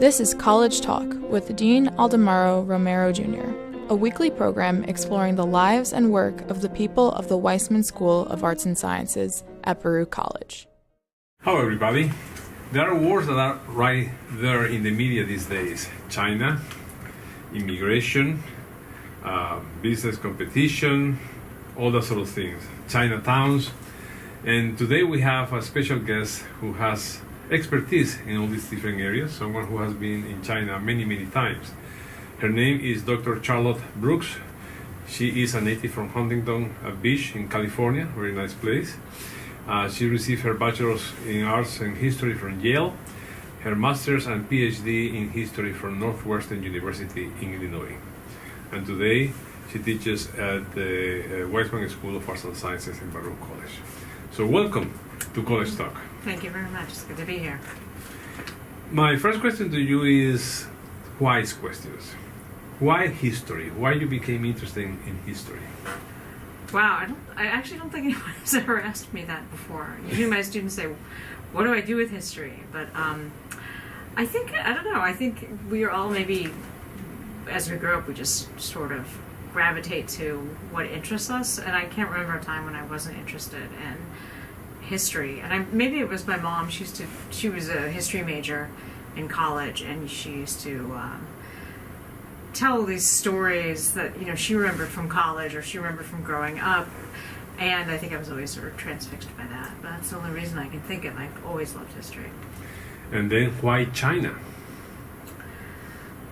This is College Talk with Dean Aldemaro Romero Jr., a weekly program exploring the lives and work of the people of the Weissman School of Arts and Sciences at Baruch College. Hello, everybody. There are words that are right there in the media these days. China, immigration, business competition, all that sort of things. Chinatowns. And today we have a special guest who has expertise in all these different areas, someone who has been in China many, many times. Her name is Dr. Charlotte Brooks. She is a native from Huntington Beach in California, very nice place. She received her bachelor's in arts and history from Yale, her master's and PhD in history from Northwestern University in Illinois. And today she teaches at the Weissman School of Arts and Sciences in Baruch College. So welcome to College Talk. Thank you very much. It's good to be here. My first question to you is why's questions. Why history? Why you became interested in history? Wow, I actually don't think anyone's ever asked me that before. Usually my students say, what do I do with history? But I think we are all maybe, as we grow up, we just sort of gravitate to what interests us. And I can't remember a time when I wasn't interested in history. And maybe it was my mom. She was a history major in college, and she used to tell these stories that she remembered from college or she remembered from growing up, and I think I was always sort of transfixed by that. But that's the only reason I can think of. I've always loved history. And then why China?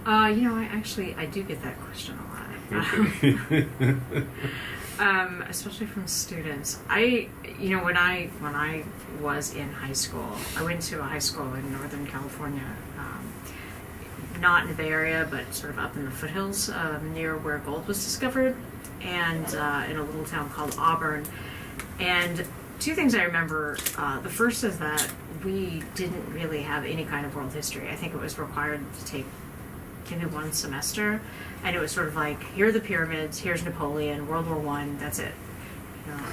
I do get that question a lot. Okay. Especially from students. When I was in high school, I went to a high school in Northern California, not in the Bay Area, but sort of up in the foothills near where gold was discovered, and in a little town called Auburn. And two things I remember. The first is that we didn't really have any kind of world history. I think it was required to take maybe one semester, and it was sort of like, here are the pyramids, here's Napoleon, World War I, that's it.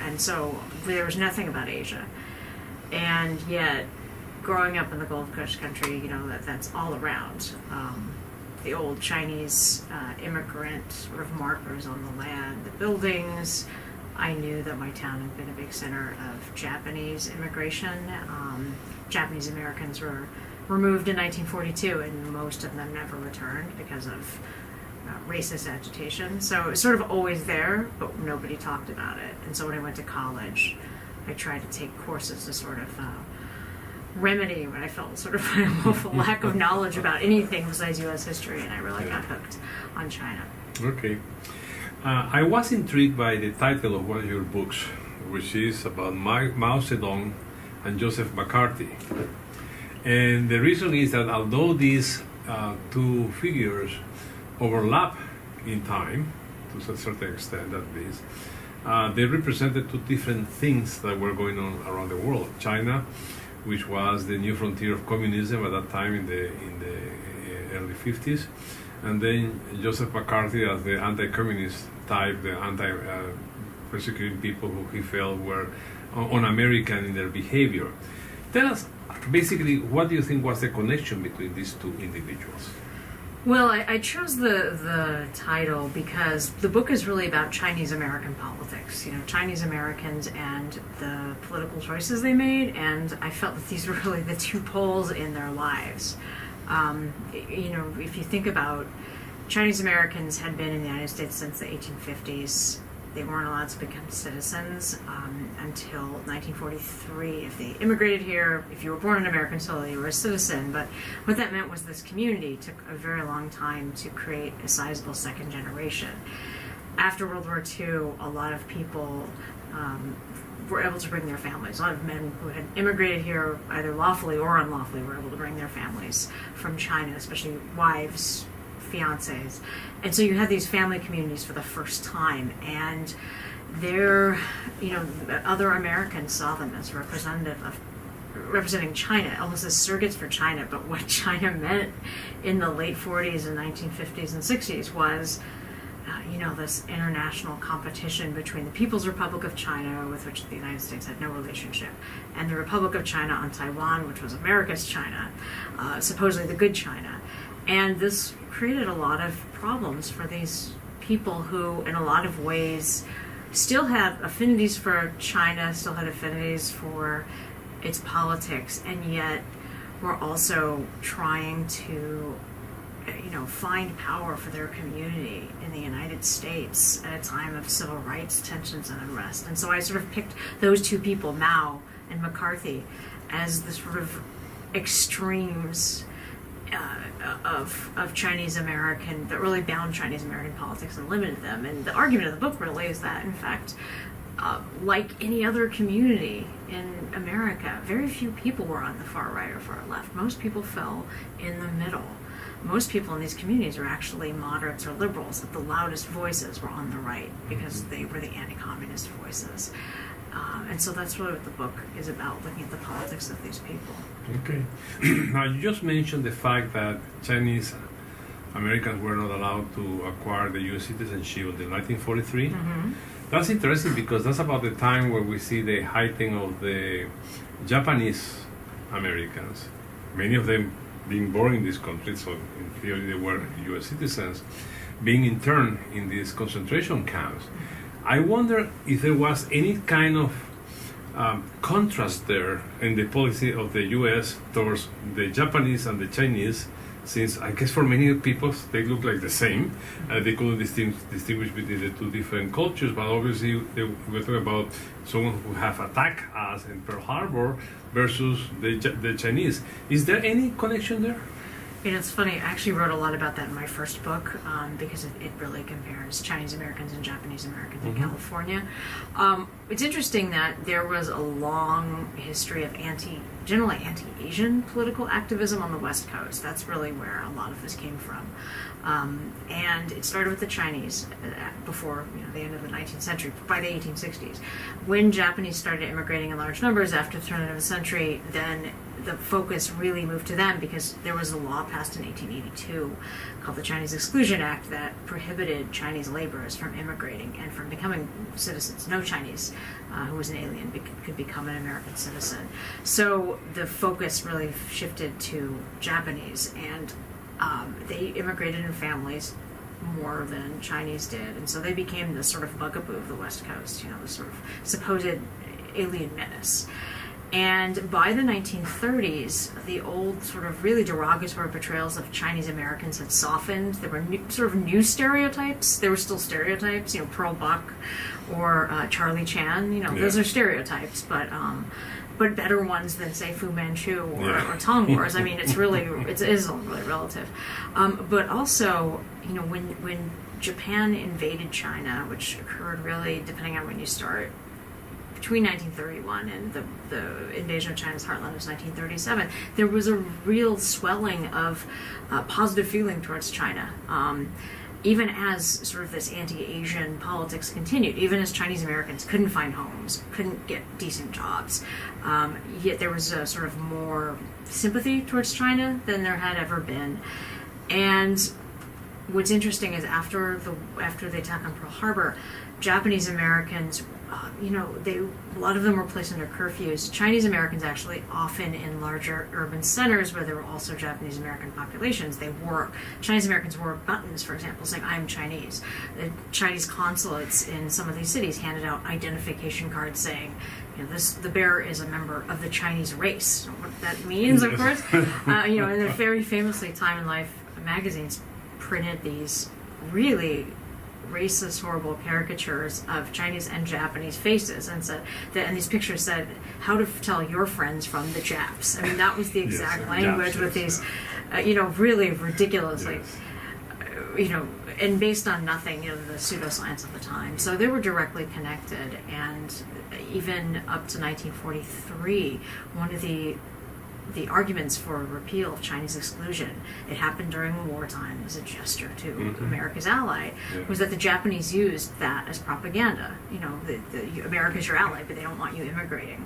And so there was nothing about Asia. And yet, growing up in the Gold Coast country, that's all around. The old Chinese immigrant sort of markers on the land, the buildings. I knew that my town had been a big center of Japanese immigration. Japanese-Americans were removed in 1942, and most of them never returned because of racist agitation. So it was sort of always there, but nobody talked about it. And so when I went to college, I tried to take courses to sort of remedy what I felt sort of a woeful lack of knowledge about anything besides U.S. history, and I really got hooked on China. Okay. I was intrigued by the title of one of your books, which is about Mao Zedong and Joseph McCarthy. And the reason is that although these two figures overlap in time, to a certain extent at least, they represented two different things that were going on around the world. China, which was the new frontier of communism at that time in the early 50s, and then Joseph McCarthy as the anti-communist type, the anti-persecuting people who he felt were un-American in their behavior. Tell us, basically, what do you think was the connection between these two individuals? Well, I chose the title because the book is really about Chinese-American politics, Chinese-Americans and the political choices they made, and I felt that these were really the two poles in their lives. If you think about Chinese-Americans had been in the United States since the 1850s. They weren't allowed to become citizens until 1943. If they immigrated here, if you were born an American soil, you were a citizen. But what that meant was this community took a very long time to create a sizable second generation. After World War II, a lot of people were able to bring their families. A lot of men who had immigrated here, either lawfully or unlawfully, were able to bring their families from China, especially wives, fiancés. And so you had these family communities for the first time, and other Americans saw them as representing China, almost as surrogates for China. But what China meant in the late 40s and 1950s and 60s was this international competition between the People's Republic of China, with which the United States had no relationship, and the Republic of China on Taiwan, which was America's China, supposedly the good China. And this created a lot of problems for these people who, in a lot of ways, still had affinities for China, still had affinities for its politics, and yet were also trying to find power for their community in the United States at a time of civil rights tensions and unrest. And so I sort of picked those two people, Mao and McCarthy, as the sort of extremes of Chinese American, that really bound Chinese American politics and limited them. And the argument of the book really is that, in fact, like any other community in America, very few people were on the far right or far left. Most people fell in the middle. Most people in these communities are actually moderates or liberals. The loudest voices were on the right because they were the anti-communist voices. And so that's really what the book is about, looking at the politics of these people. Okay. Now, you just mentioned the fact that Chinese Americans were not allowed to acquire the U.S. citizenship until 1943. Mm-hmm. That's interesting because that's about the time where we see the heightening of the Japanese Americans. Many of them being born in this country, so in theory they were U.S. citizens, being interned in these concentration camps. I wonder if there was any kind of contrast there in the policy of the U.S. towards the Japanese and the Chinese, since I guess for many people they look like the same. They couldn't distinguish between the two different cultures, but obviously we're talking about someone who have attacked us in Pearl Harbor versus the Chinese. Is there any connection there? It's funny, I actually wrote a lot about that in my first book because it really compares Chinese Americans and Japanese Americans in California. It's interesting that there was a long history of generally anti-Asian political activism on the West Coast. That's really where a lot of this came from. And it started with the Chinese before the end of the 19th century, by the 1860s. When Japanese started immigrating in large numbers after the turn of the century, then the focus really moved to them because there was a law passed in 1882 called the Chinese Exclusion Act that prohibited Chinese laborers from immigrating and from becoming citizens. No Chinese who was an alien could become an American citizen. So the focus really shifted to Japanese, and they immigrated in families more than Chinese did, and so they became the sort of bugaboo of the West Coast, the sort of supposed alien menace. And by the 1930s, the old sort of really derogatory portrayals of Chinese Americans had softened. There were new stereotypes. There were still stereotypes, Pearl Buck or Charlie Chan. Those are stereotypes, but better ones than, say, Fu Manchu or Tong Wars. I mean, it is all really relative. But also, when Japan invaded China, which occurred really, depending on when you start, between 1931 and the invasion of China's heartland was 1937, there was a real swelling of positive feeling towards China. Even as sort of this anti-Asian politics continued, even as Chinese Americans couldn't find homes, couldn't get decent jobs, yet there was a sort of more sympathy towards China than there had ever been. And what's interesting is after the attack on Pearl Harbor, Japanese Americans, a lot of them were placed under curfews. Chinese Americans actually, often in larger urban centers where there were also Japanese American populations, Chinese Americans wore buttons, for example, saying, "I'm Chinese." The Chinese consulates in some of these cities handed out identification cards saying, the bearer is a member of the Chinese race. What that means, of course. And they're very famously, Time and Life magazines printed these really racist, horrible caricatures of Chinese and Japanese faces, and these pictures said, "How to tell your friends from the Japs." I mean, that was the exact language with these, really ridiculous, and based on nothing, the pseudoscience of the time. So they were directly connected, and even up to 1943, one of the arguments for repeal of Chinese exclusion, it happened during wartime as a gesture to America's ally, was that the Japanese used that as propaganda. America's your ally, but they don't want you immigrating.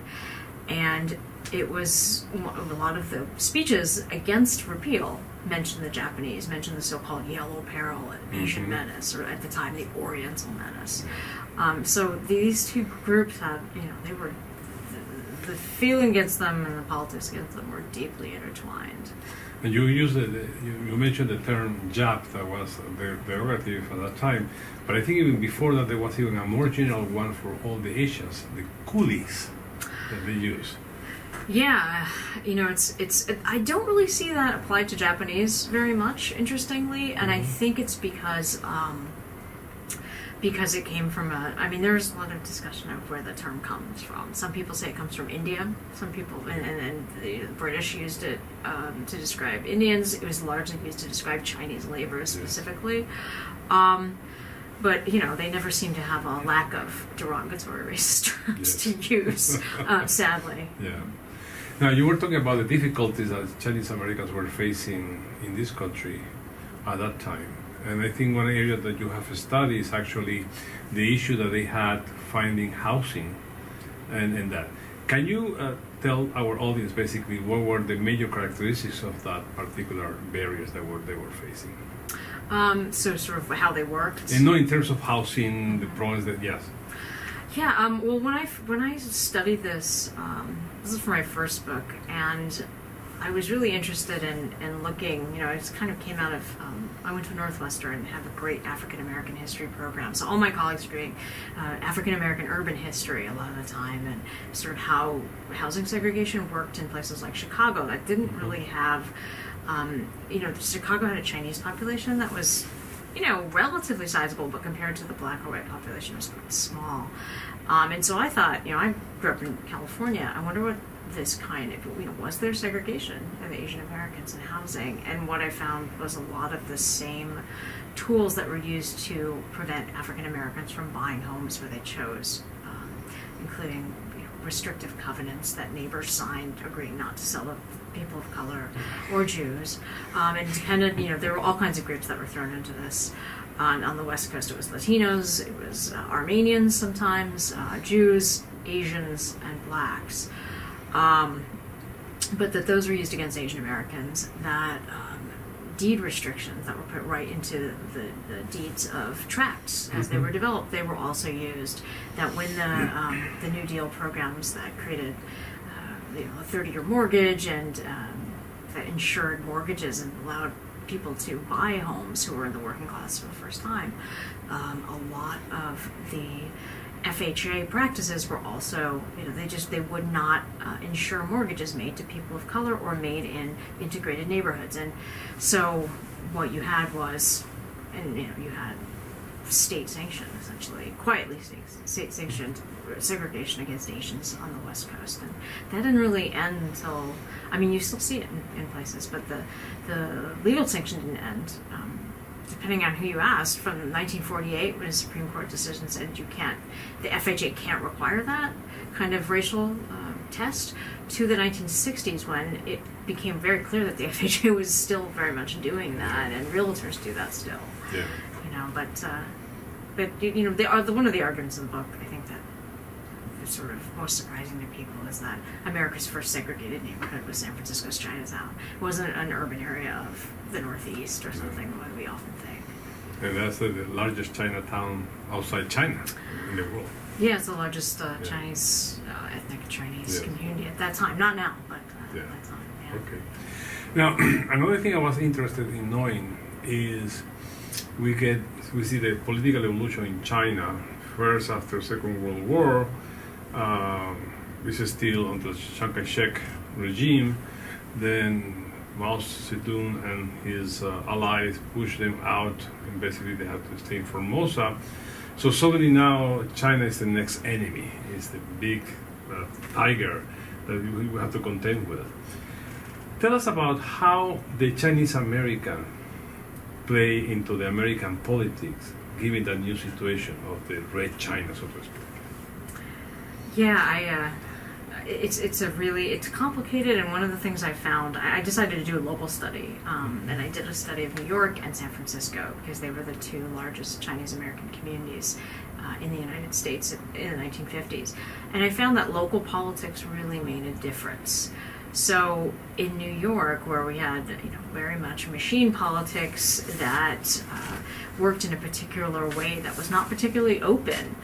And it was a lot of the speeches against repeal mention the Japanese, mention the so-called Yellow Peril and Asian Menace, or at the time the Oriental Menace. So these two groups had, they were, the feeling against them and the politics against them were deeply intertwined. And you used you mentioned the term Jap, that was the derogative at that time, but I think even before that there was even a more general one for all the Asians, the coolies that they use. Yeah, I don't really see that applied to Japanese very much, interestingly, and I think it's because it came from there's a lot of discussion of where the term comes from. Some people say it comes from India. Some people, and the British used it to describe Indians. It was largely used to describe Chinese laborers specifically. But, they never seem to have a lack of derogatory racist terms to use, sadly. Yeah. Now, you were talking about the difficulties that Chinese Americans were facing in this country at that time. And I think one area that you have studied is actually the issue that they had finding housing and that. Can you tell our audience basically what were the major characteristics of that particular barriers that they were facing? So sort of how they worked. And no, in terms of housing, the problems that, yes. Yeah, well, when I studied this, this is for my first book, and I was really interested in looking, it kind of came out of, I went to Northwestern and have a great African-American history program. So all my colleagues are doing African-American urban history a lot of the time, and sort of how housing segregation worked in places like Chicago that didn't really have, Chicago had a Chinese population that was, relatively sizable, but compared to the black or white population, it was quite small. And so I thought, I grew up in California. I wonder what this kind of, was there segregation of Asian Americans in housing? And what I found was a lot of the same tools that were used to prevent African Americans from buying homes where they chose, including restrictive covenants that neighbors signed agreeing not to sell to people of color or Jews. And depended, there were all kinds of groups that were thrown into this. On the West Coast, it was Latinos, it was Armenians sometimes, Jews, Asians, and blacks. But that those were used against Asian Americans, that deed restrictions that were put right into the deeds of tracts as they were developed, they were also used. That when the New Deal programs that created a 30-year mortgage and that insured mortgages and allowed people to buy homes who were in the working class for the first time, a lot of the FHA practices were also, they would not insure mortgages made to people of color or made in integrated neighborhoods. And so what you had was, you had state sanctioned, essentially, quietly state sanctioned segregation against Asians on the West Coast. And that didn't really end until, you still see it in places, but the legal sanction didn't end. Depending on who you asked, from 1948 when a Supreme Court decision said the FHA can't require that kind of racial test, to the 1960s when it became very clear that the FHA was still very much doing that, and realtors do that still. Yeah. But they are one of the arguments in the book, I think, that is sort of most surprising to people is that America's first segregated neighborhood was San Francisco's Chinatown. It wasn't an urban area of the Northeast or something the way we often think. And that's the largest Chinatown outside China in the world. Yeah, it's the largest Chinese, ethnic Chinese community at that time. Not now, but at that time, yeah. Okay. Now, another thing I was interested in knowing is we see the political evolution in China first after Second World War. This is still under Chiang Kai-shek regime. Then Mao Zedong and his allies pushed them out, and basically they had to stay in Formosa. So suddenly now China is the next enemy. It's the big tiger that we have to contend with. Tell us about how the Chinese American play into the American politics, given that new situation of the Red China, so to speak. Yeah, it's complicated, and one of the things I found, I decided to do a local study, and I did a study of New York and San Francisco because they were the two largest Chinese American communities in the United States in the 1950s, and I found that local politics really made a difference. So in New York, where we had very much machine politics that worked in a particular way that was not particularly open,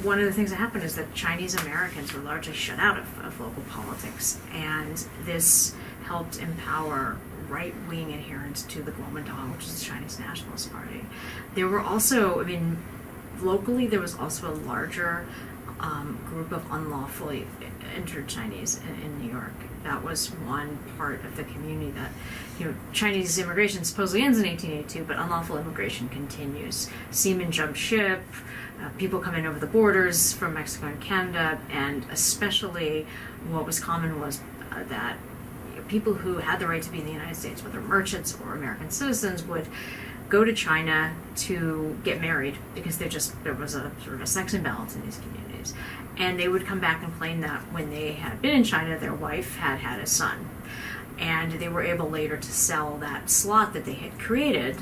one of the things that happened is that Chinese Americans were largely shut out of local politics, and this helped empower right-wing adherents to the Kuomintang, which is the Chinese Nationalist Party. There were also, locally there was also a larger group of unlawfully entered Chinese in New York. That was one part of the community that, Chinese immigration supposedly ends in 1882, but unlawful immigration continues. Seamen jump ship, people come in over the borders from Mexico and Canada, and especially what was common was that people who had the right to be in the United States, whether merchants or American citizens, would go to China to get married because there was a sort of a sex imbalance in these communities. And they would come back and claim that when they had been in China, their wife had a son. And they were able later to sell that slot that they had created,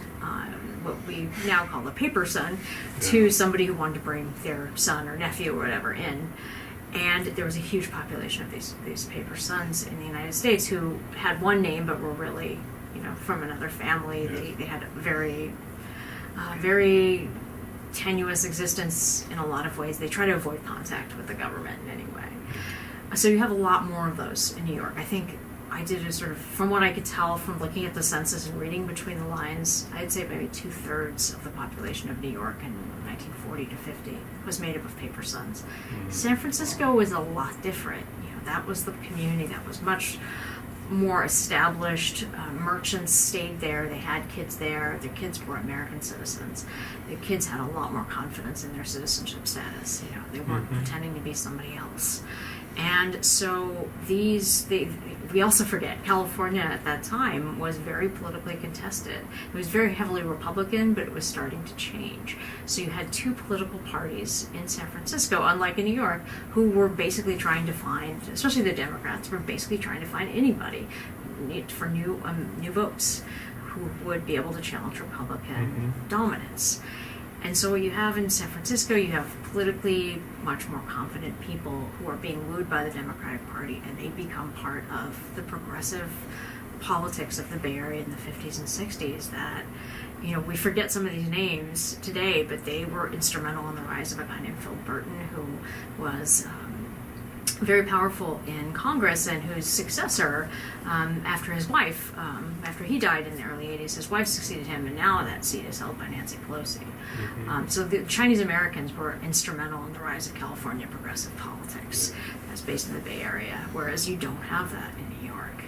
what we now call a paper son, to somebody who wanted to bring their son or nephew or whatever in. And there was a huge population of these paper sons in the United States who had one name but were really, from another family. They had a very, very tenuous existence in a lot of ways. They try to avoid contact with the government in any way. So you have a lot more of those in New York. I think I did a sort of, from what I could tell from looking at the census and reading between the lines, I'd say maybe 2/3 of the population of New York in 1940 to 50 was made up of paper sons. San Francisco was a lot different. That was the community that was much more established. Merchants stayed there. They had kids there. Their kids were American citizens. The kids had a lot more confidence in their citizenship status. They weren't pretending to be somebody else. And so we also forget, California at that time was very politically contested. It was very heavily Republican, but it was starting to change. So you had two political parties in San Francisco, unlike in New York, who were basically trying to find, especially the Democrats, were basically trying to find anybody for new votes who would be able to challenge Republican dominance. And so what you have in San Francisco, you have politically much more confident people who are being wooed by the Democratic Party, and they become part of the progressive politics of the Bay Area in the 50s and 60s that, we forget some of these names today, but they were instrumental in the rise of a guy named Phil Burton, who was very powerful in Congress, and whose successor, after his wife, after he died in the early 80s, his wife succeeded him, and now that seat is held by Nancy Pelosi. So the Chinese Americans were instrumental in the rise of California progressive politics that's based in the Bay Area, whereas you don't have that in New York.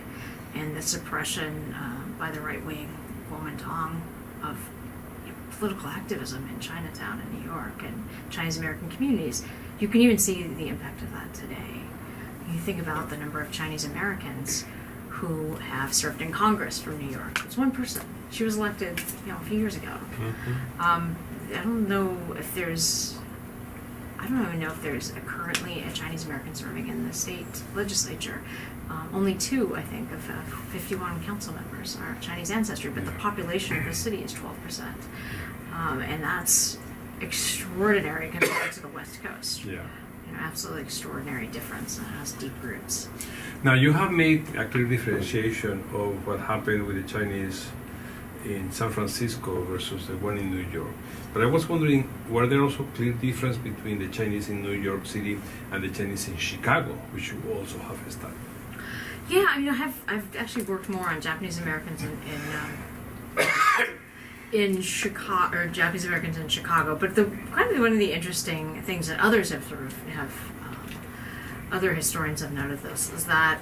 And the suppression by the right-wing Kuomintang of political activism in Chinatown in New York and Chinese American communities, you can even see the impact of that today. You think about the number of Chinese Americans who have served in Congress from New York. It's one person. She was elected, a few years ago. I don't know if there's. I don't even know if there's currently a Chinese American serving in the state legislature. Only 2, I think, of 51 council members are of Chinese ancestry, but the population of the city is 12%, and that's extraordinary compared to the West Coast. Absolutely extraordinary difference, and it has deep roots. Now, you have made a clear differentiation of what happened with the Chinese in San Francisco versus the one in New York. But I was wondering, were there also clear difference between the Chinese in New York City and the Chinese in Chicago, which you also have studied? Yeah, I've actually worked more on Japanese Americans in Chicago, or Japanese Americans in Chicago. But one of the interesting things that others have other historians have noted this is that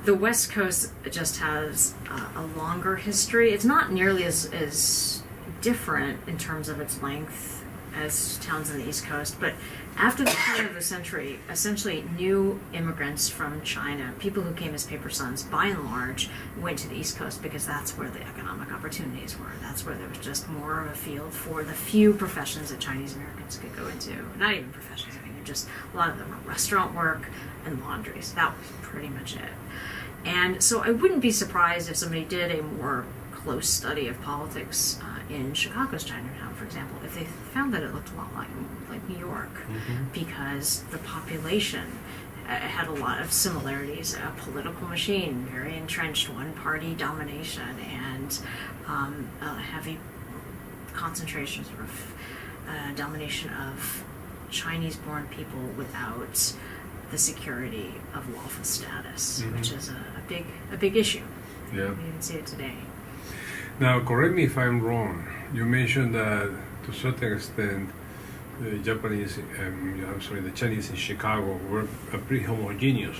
the West Coast just has a longer history. It's not nearly as different in terms of its length as towns on the East Coast, but after the turn of the century, essentially new immigrants from China, people who came as paper sons, by and large, went to the East Coast because that's where the economic opportunities were. That's where there was just more of a field for the few professions that Chinese Americans could go into. Not even professions, just a lot of them were restaurant work and laundries. That was pretty much it. And so I wouldn't be surprised if somebody did a more close study of politics in Chicago's Chinatown, for example, if they found that it looked a lot like New York, because the population had a lot of similarities. A political machine, very entrenched, one-party domination, and a heavy concentration, sort of domination of Chinese-born people without the security of lawful status, which is a big issue. Yeah. We even see it today. Now, correct me if I'm wrong. You mentioned that to a certain extent, the the Chinese in Chicago were a pretty homogeneous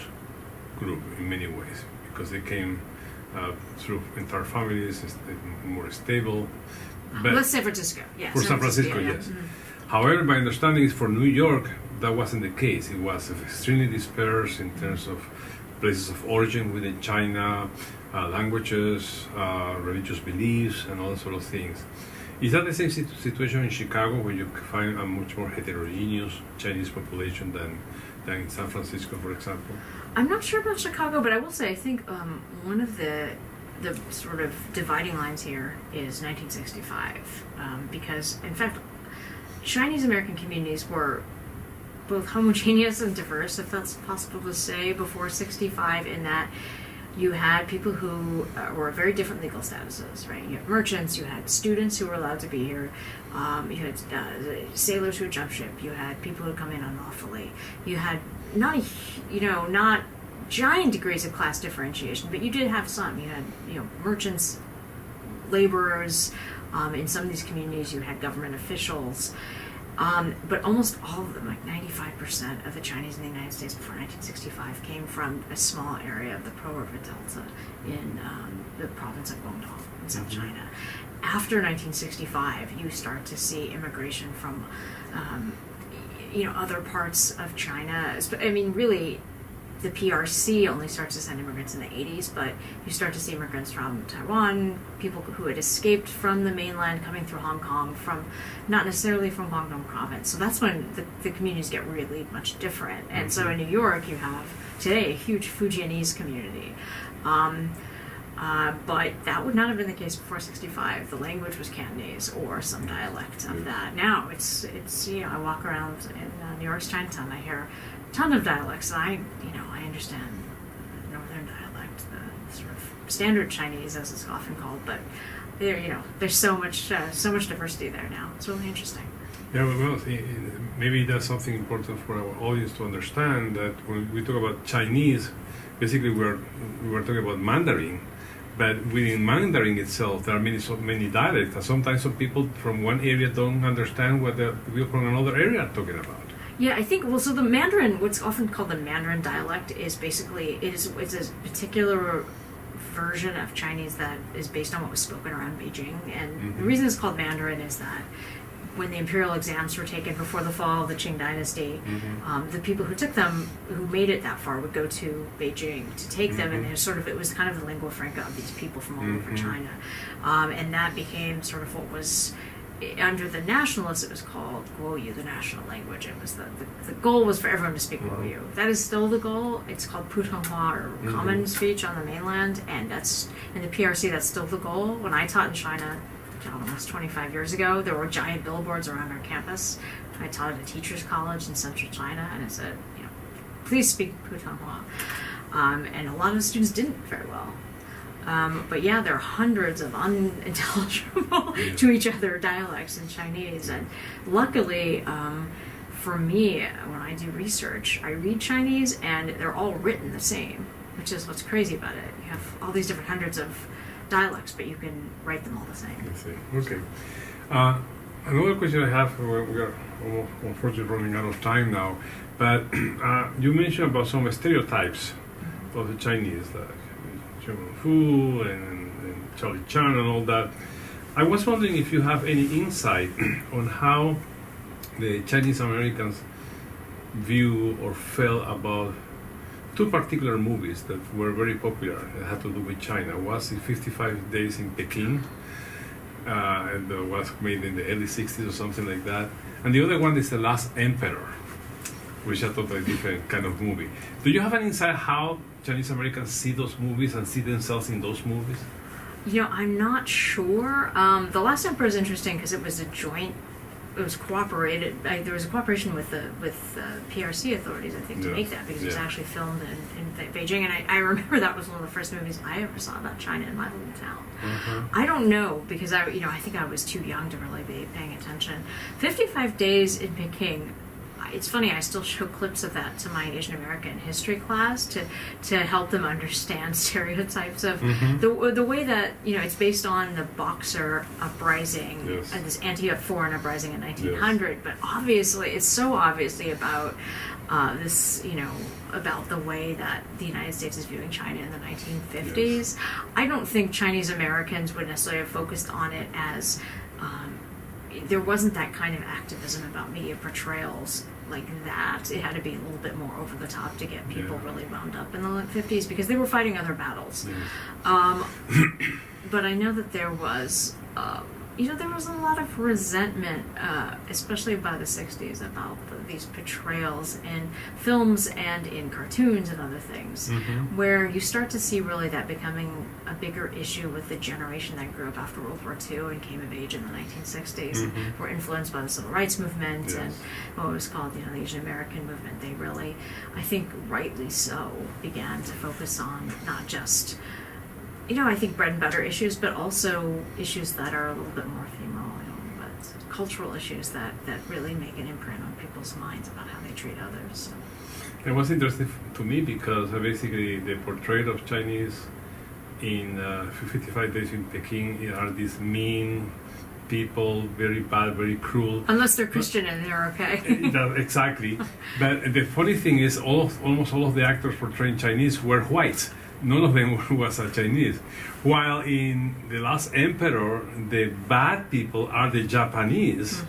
group in many ways because they came through entire families, more stable. But Well, San Francisco, yes. for San Francisco, yeah. yes. However, my understanding is for New York, that wasn't the case. It was extremely dispersed in terms of places of origin within China, languages, religious beliefs, and all sort of things. Is that the same situation in Chicago, where you find a much more heterogeneous Chinese population than in San Francisco, for example? I'm not sure about Chicago, but I will say I think one of the sort of dividing lines here is 1965, because in fact Chinese American communities were both homogeneous and diverse, if that's possible to say, before 65, in that you had people who were very different legal statuses, right? You had merchants, you had students who were allowed to be here, you had sailors who would jump ship, you had people who would come in unlawfully, you had not giant degrees of class differentiation, but you did have some. You had merchants, laborers. In some of these communities, you had government officials. But almost all of them, like 95% of the Chinese in the United States before 1965, came from a small area of the Pearl River Delta in the province of Guangdong in South China. After 1965, you start to see immigration from, other parts of China. I mean, really, the PRC only starts to send immigrants in the 80s, but you start to see immigrants from Taiwan, people who had escaped from the mainland coming through Hong Kong, not necessarily from Guangdong province. So that's when the communities get really much different. And so in New York, you have today a huge Fujianese community. But that would not have been the case before 65. The language was Cantonese or some dialect of that. Now it's I walk around in New York's Chinatown, I hear a ton of dialects, and I understand Northern dialect, the sort of standard Chinese, as it's often called. But there's so much diversity there now. It's really interesting. Yeah, well, maybe that's something important for our audience to understand, that when we talk about Chinese, basically we were talking about Mandarin. But within Mandarin itself, there are so many dialects. And sometimes some people from one area don't understand what the people from another area are talking about. Yeah, I think, so the Mandarin, what's often called the Mandarin dialect, is basically, it's a particular version of Chinese that is based on what was spoken around Beijing. And the reason it's called Mandarin is that when the imperial exams were taken before the fall of the Qing dynasty, the people who took them, who made it that far, would go to Beijing to take them, and it was kind of the lingua franca of these people from all over China. And that became sort of what was, under the nationalists, it was called Guoyu, the national language. It was the goal was for everyone to speak Guoyu. That is still the goal. It's called Putonghua, or common speech on the mainland, and that's in the PRC. That's still the goal. When I taught in China, almost 25 years ago, there were giant billboards around our campus. I taught at a teacher's college in central China, and it said, please speak Putonghua. And a lot of the students didn't very well. But yeah, there are hundreds of unintelligible to each other dialects in Chinese. And luckily, for me, when I do research, I read Chinese, and they're all written the same, which is what's crazy about it. You have all these different hundreds of dialects, but you can write them all the same. I see. Okay. Another question I have, we are almost, unfortunately, running out of time now, but you mentioned about some stereotypes of the Chinese, like German food and Charlie Chan and all that. I was wondering if you have any insight on how the Chinese Americans view or felt about two particular movies that were very popular that had to do with China. Was it 55 Days in Peking, and was made in the early 60s or something like that. And the other one is The Last Emperor, which is a totally different kind of movie. Do you have an insight how Chinese Americans see those movies and see themselves in those movies? I'm not sure. The Last Emperor is interesting because it was a joint was cooperated. There was a cooperation with the PRC authorities, I think, to make that, because it was actually filmed in Beijing. And I remember that was one of the first movies I ever saw about China in my little town. I don't know, because I think I was too young to really be paying attention. 55 Days in Peking. It's funny, I still show clips of that to my Asian American history class to help them understand stereotypes of the way that, it's based on the Boxer uprising, and this anti-foreign uprising in 1900, but obviously, it's so obviously about this, about the way that the United States is viewing China in the 1950s. I don't think Chinese Americans would necessarily have focused on it as there wasn't that kind of activism about media portrayals like that. It had to be a little bit more over the top to get people really wound up in the 50s, because they were fighting other battles. But I know that there was, there was a lot of resentment, especially by the 60s, about these portrayals in films and in cartoons and other things, where you start to see really that becoming a bigger issue with the generation that grew up after World War II and came of age in the 1960s, and were influenced by the Civil Rights Movement and what was called, the Asian American movement. They really, I think rightly so, began to focus on not just I think bread and butter issues, but also issues that are a little bit more ephemeral, but cultural issues that really make an imprint on people's minds about how they treat others. It was interesting to me because basically the portrayal of Chinese in 55 Days in Peking are these mean people, very bad, very cruel. Unless they're Christian and they're okay. Exactly. But the funny thing is, almost all of the actors portraying Chinese were white. None of them was a Chinese. While in The Last Emperor, the bad people are the Japanese,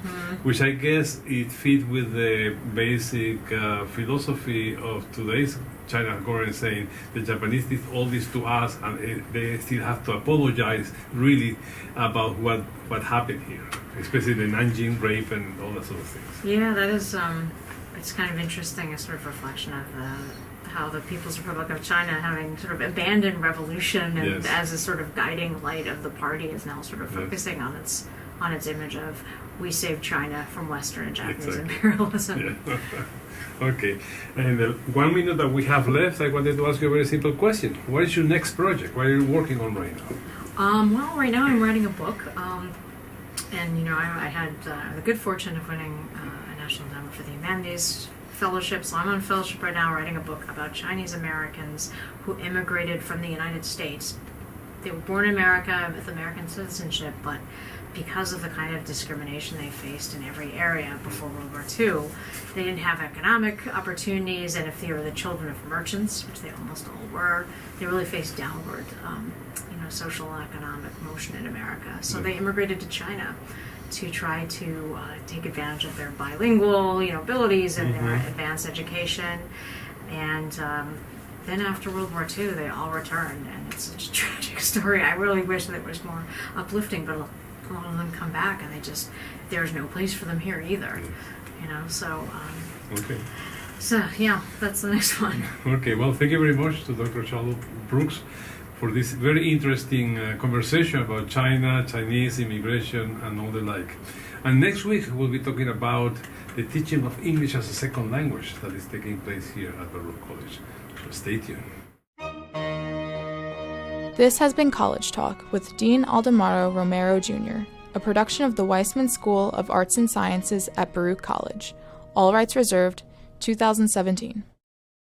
which I guess it fit with the basic philosophy of today's China government, saying the Japanese did all this to us, and they still have to apologize really about what happened here, especially the Nanjing rape and all that sort of things. Yeah, that is, it's kind of interesting, a sort of reflection of how the People's Republic of China, having sort of abandoned revolution and as a sort of guiding light of the party, is now sort of focusing on its image of we saved China from Western and Japanese imperialism. Okay, and the 1 minute that we have left, I wanted to ask you a very simple question. What is your next project? What are you working on right now? Well, right now I'm writing a book, and I had the good fortune of winning a National Endowment for the Humanities fellowship, so I'm on fellowship right now writing a book about Chinese Americans who immigrated from the United States. They were born in America with American citizenship, but because of the kind of discrimination they faced in every area before World War II, they didn't have economic opportunities, and if they were the children of merchants, which they almost all were, they really faced downward social and economic motion in America. So they immigrated to China to try to take advantage of their bilingual, abilities and their advanced education. And then after World War II, they all returned, and it's such a tragic story. I really wish that it was more uplifting, but a lot of them come back, and there's no place for them here either. So. Okay. So yeah, that's the next one. Okay. Well, thank you very much to Dr. Charlotte Brooks for this very interesting conversation about China, Chinese immigration, and all the like. And next week, we'll be talking about the teaching of English as a second language that is taking place here at Baruch College. So stay tuned. This has been College Talk with Dean Aldemaro Romero Jr., a production of the Weissman School of Arts and Sciences at Baruch College. All rights reserved, 2017.